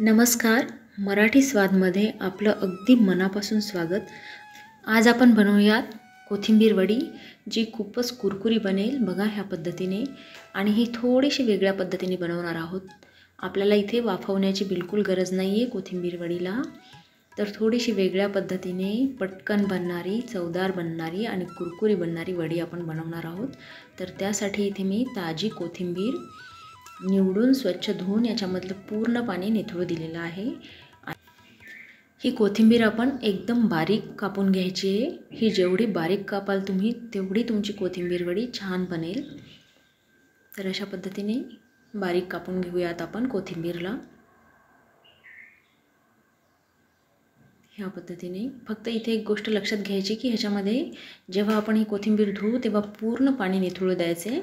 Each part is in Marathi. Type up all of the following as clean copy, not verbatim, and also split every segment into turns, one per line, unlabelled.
नमस्कार. मराठी स्वादमध्ये आपलं अगदी मनापासून स्वागत. आज आपण बनवूयात कोथिंबीर वडी, जी खूपच कुरकुरी बनेल बघा ह्या पद्धतीने. आणि ही थोडीशी वेगळ्या पद्धतीने बनवणार आहोत. आपल्याला इथे वाफवण्याची बिलकुल गरज नाही आहे कोथिंबीर वडीला. तर थोडीशी वेगळ्या पद्धतीने पटकन बनणारी, चवदार बनणारी आणि कुरकुरी बनणारी वडी आपण बनवणार आहोत. तर त्यासाठी इथे मी ताजी कोथिंबीर निवडून स्वच्छ धुवून याच्यामधलं पूर्ण पाणी निथळू दिलेलं आहे. ही कोथिंबीर आपण एकदम बारीक कापून घ्यायची आहे. ही जेवढी बारीक कापाल तुम्ही तेवढी तुमची कोथिंबीर वडी छान बनेल. तर अशा पद्धतीने बारीक कापून घेऊयात आपण कोथिंबीरला. ह्या पद्धतीने. फक्त इथे एक गोष्ट लक्षात घ्यायची की ह्याच्यामध्ये जेव्हा आपण ही कोथिंबीर धुवू तेव्हा पूर्ण पाणी निथळू द्यायचे.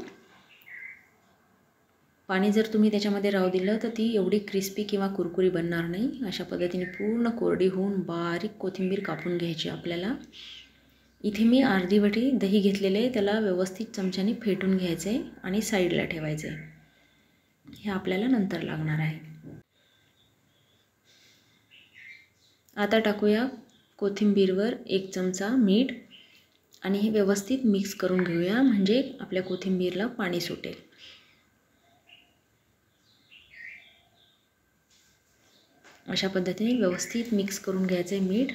पाणी जर तुम्ही त्याच्यामध्ये राहू दिलं तर ती एवढी क्रिस्पी किंवा कुरकुरी बनणार नाही. अशा पद्धतीने पूर्ण कोरडी होऊन बारीक कोथिंबीर कापून घ्यायची आपल्याला. इथे मी अर्धी वाटी दही घेतलेले आहे. त्याला व्यवस्थित चमच्याने फेटून घ्यायचे आणि साईडला ठेवायचे. हे आपल्याला नंतर लागणार आहे. आता टाकूया कोथिंबीरवर 1 चमचा मीठ आणि हे व्यवस्थित मिक्स करून घेऊया, म्हणजे आपल्या कोथिंबीरला पाणी सुटेल. अशा पद्धतीने व्यवस्थित मिक्स करून घ्यायचं आहे मीठ.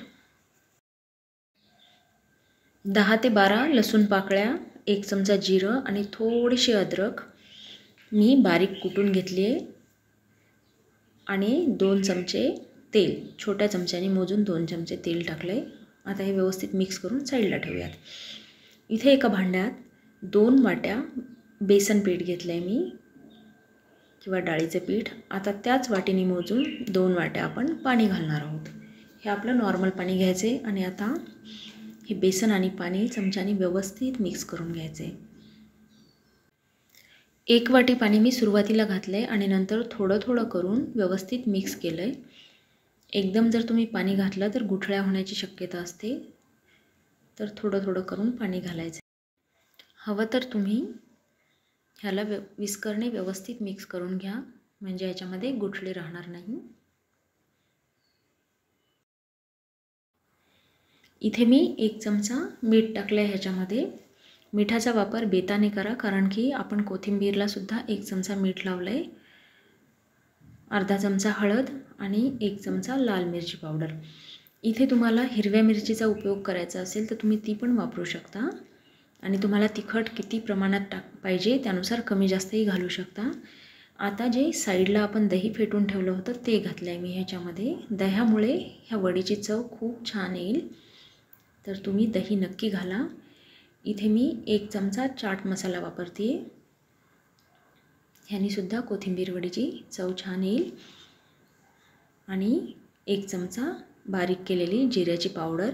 10 ते 12 लसूण पाकळ्या, 1 चमचा जिरं आणि थोडीशी अद्रक मी बारीक कुटून घेतली आहे आणि 2 चमचे तेल, छोट्या चमच्याने मोजून 2 चमचे तेल टाकले. आता हे व्यवस्थित मिक्स करून साईडला ठेवूयात. इथे एका भांड्यात 2 वाट्या बेसन पीठ घेतलं आहे मी किंवा डाळीचं पीठ. आता त्याच वाटीने मोजून 2 वाट्या आपण पाणी घालणार आहोत. हे आपलं नॉर्मल पाणी घ्यायचे आणि आता हे बेसन आणि पाणी चमच्याने व्यवस्थित मिक्स करून घ्यायचे. 1 वाटी पाणी मी सुरुवातीला घातलं आहे आणि नंतर थोडं थोडं करून व्यवस्थित मिक्स केलं आहे. एकदम जर तुम्ही पाणी घातलं तर गुठळ्या होण्याची शक्यता असते. तर थोडं थोडं करून पाणी घालायचं. हवं तर तुम्ही ह्याला विस्करने व्यवस्थित मिक्स करून घ्या, म्हणजे याच्यामध्ये गुठळे राहणार नाही. इथे मी 1 चमचा मीठ टाकलं आहे ह्याच्यामध्ये. मिठाचा वापर बेताने करा, कारण की आपण कोथिंबीरला सुद्धा 1 चमचा मीठ लावलं आहे. अर्धा चमचा हळद आणि 1 चमचा लाल मिरची पावडर. इथे तुम्हाला हिरव्या मिरचीचा उपयोग करायचा असेल तर तुम्ही ती पण वापरू शकता आणि तुम्हाला तिखट किती प्रमाणात पाहिजे त्यानुसार कमी जास्तही घालू शकता. आता जे साईडला आपण दही फेटून ठेवलं होतं ते घातलं आहे मी ह्याच्यामध्ये. दह्यामुळे ह्या वडीची चव खूप छान येईल, तर तुम्ही दही नक्की घाला. इथे मी 1 चमचा चाट मसाला वापरते. ह्यानी सुद्धा कोथिंबीर वडीची चव छान येईल. आणि 1 चमचा बारीक केलेली जिऱ्याची पावडर.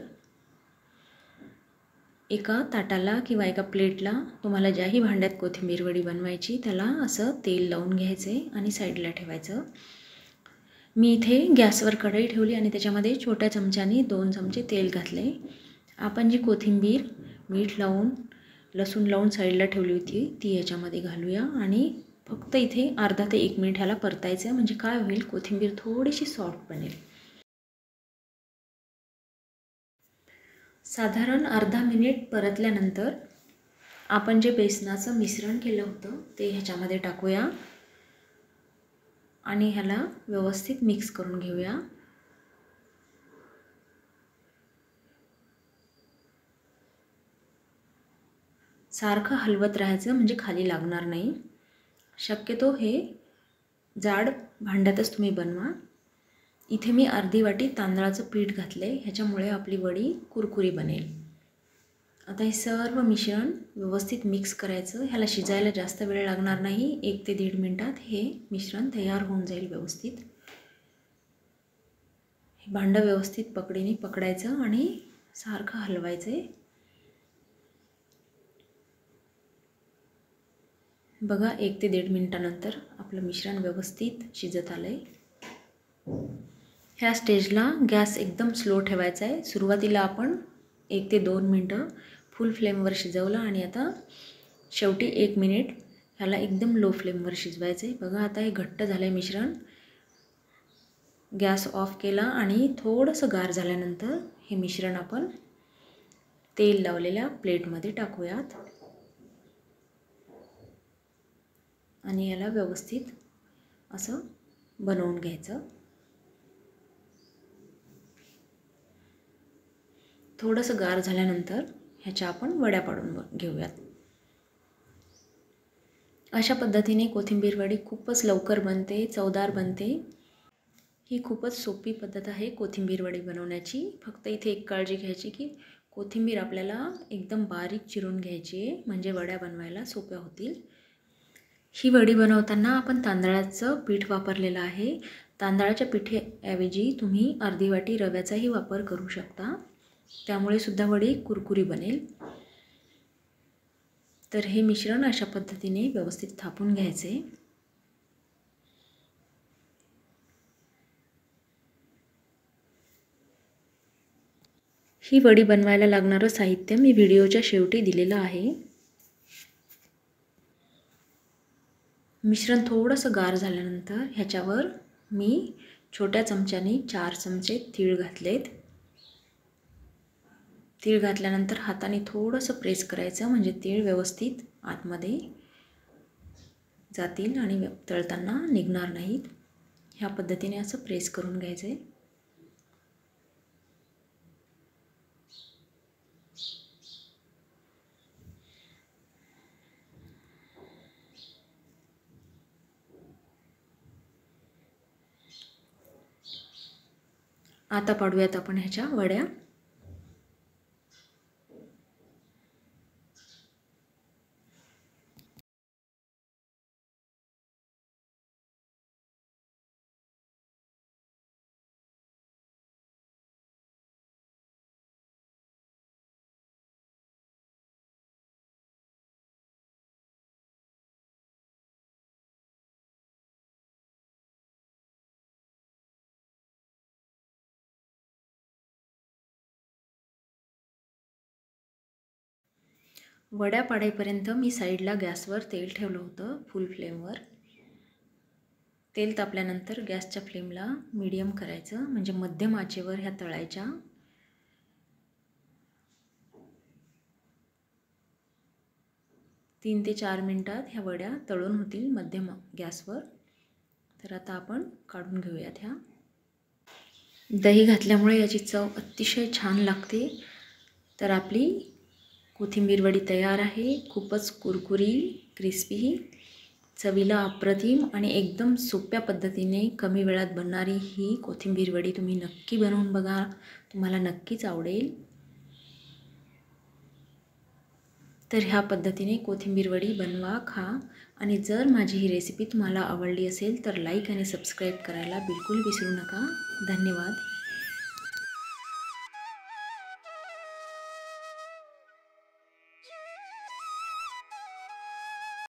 एका ताटाला किंवा एका प्लेटला तुम्हाला ज्याही भांड्यात कोथिंबीर वडी बनवायची त्याला असं तेल लावून घ्यायचे आणि साईडला ठेवायचं. मी इथे गॅसवर कढई ठेवली आणि त्याच्यामध्ये छोट्या चमच्याने 2 चमचे तेल घातले. आपण जी कोथिंबीर मीठ लावून लसूण लावून साईडला ठेवली होती ती याच्यामध्ये घालूया आणि फक्त इथे अर्धा ते 1 मिनिट ह्याला परतायचं, म्हणजे काय होईल कोथिंबीर थोडीशी सॉफ्ट बनेल. साधारण अर्धा मिनिट परतल्यानंतर आपण जे बेसनाचं मिश्रण केलं होतं ते ह्याच्यामध्ये टाकूया आणि ह्याला व्यवस्थित मिक्स करून घेऊया. सारखं हलवत राहायचं, म्हणजे खाली लागणार नाही. शक्यतो हे जाड भांड्यातच तुम्ही बनवा. इथे मी अर्धी वाटी तांदळाचं पीठ घातले, ह्याच्यामुळे आपली वडी कुरकुरी बनेल. आता हे सर्व मिश्रण व्यवस्थित मिक्स करायचं. ह्याला शिजायला जास्त वेळ लागणार नाही. 1 ते 1.5 मिनिटात हे मिश्रण तयार होऊन जाईल व्यवस्थित. हे भांडं व्यवस्थित पकडीने पकडायचं आणि सारखं हलवायचं आहे. बघा 1 ते 1.5 मिनिटानंतर आपलं मिश्रण व्यवस्थित शिजत आलं आहे. ह्या स्टेजला गॅस एकदम स्लो ठेवायचा आहे. सुरुवातीला आपण 1 ते 2 मिनटं फुल फ्लेमवर शिजवलं आणि आता शेवटी 1 मिनिट ह्याला एकदम लो फ्लेमवर शिजवायचं आहे. बघा आता हे घट्ट झालं आहे मिश्रण. गॅस ऑफ केला आणि थोडंसं गार झाल्यानंतर हे मिश्रण आपण तेल लावलेल्या प्लेटमध्ये टाकूयात आणि याला व्यवस्थित असं बनवून घ्यायचं। थोडंसं गार झाल्यानंतर ह्याच्या आपण वड्या पाडून घेऊयात। अशा पद्धतीने कोथिंबीर वडी खूपच लवकर बनते, चवदार बनते। ही खूपच सोपी पद्धत आहे कोथिंबीर वडी बनवण्याची। फक्त इथे एक काळजी घ्यायची की कोथिंबीर आपल्याला एकदम बारीक चिरून घ्यायची आहे, म्हणजे वड्या बनवायला सोप्या होतील। ही वडी बनवताना आपण तांदळाचं पीठ वापरलेलं आहे। तांदळाच्या पिठेऐवजी तुम्ही अर्धी वाटी रव्याचाही वापर करू शकता, त्यामुळे सुद्धा वडी कुरकुरी बनेल। तर हे मिश्रण अशा पद्धतीने व्यवस्थित थापून घ्यायचे। ही वडी बनवायला लागणारं साहित्य मी व्हिडिओच्या शेवटी दिलेलं आहे। मिश्रण थोडंसं गार झाल्यानंतर ह्याच्यावर मी छोट्या चमच्याने 4 चमचे तीळ घातलेत। तीळ घातल्यानंतर हाताने थोडंसं प्रेस करायचं, म्हणजे तीळ व्यवस्थित आतमध्ये जातील आणि तळताना निघणार नाहीत। ह्या पद्धतीने असं प्रेस करून घ्यायचे। आता पाडूयात आपण ह्याच्या वड्या। वड्या पाडेपर्यंत मी साईडला गॅसवर तेल ठेवलं होतं फुल फ्लेमवर। तेल तापल्यानंतर गॅसच्या फ्लेमला मीडियम करायचं, म्हणजे मध्यम आचेवर ह्या तळायच्या। तीन ते 4 मिनिटात ह्या वड्या तळून होतील मध्यम गॅसवर। तर आता आपण काढून घेऊयात ह्या। दही घातल्यामुळे याची चव अतिशय छान लागते। तर आपली कोथिंबीर वडी तयार आहे। खूपच कुरकुरी, क्रिस्पी, चवीला अप्रतिम आणि एकदम सोप्या पद्धतीने कमी वेळात बनणारी ही कोथिंबीर वडी तुम्ही नक्की बनवून बघा, तुम्हाला नक्कीच आवडेल। तर ह्या पद्धतीने कोथिंबीर वडी बनवा, खा आणि जर माझी ही रेसिपी तुम्हाला आवडली असेल तर लाईक आणि सबस्क्राईब करायला बिलकुल विसरू नका। धन्यवाद।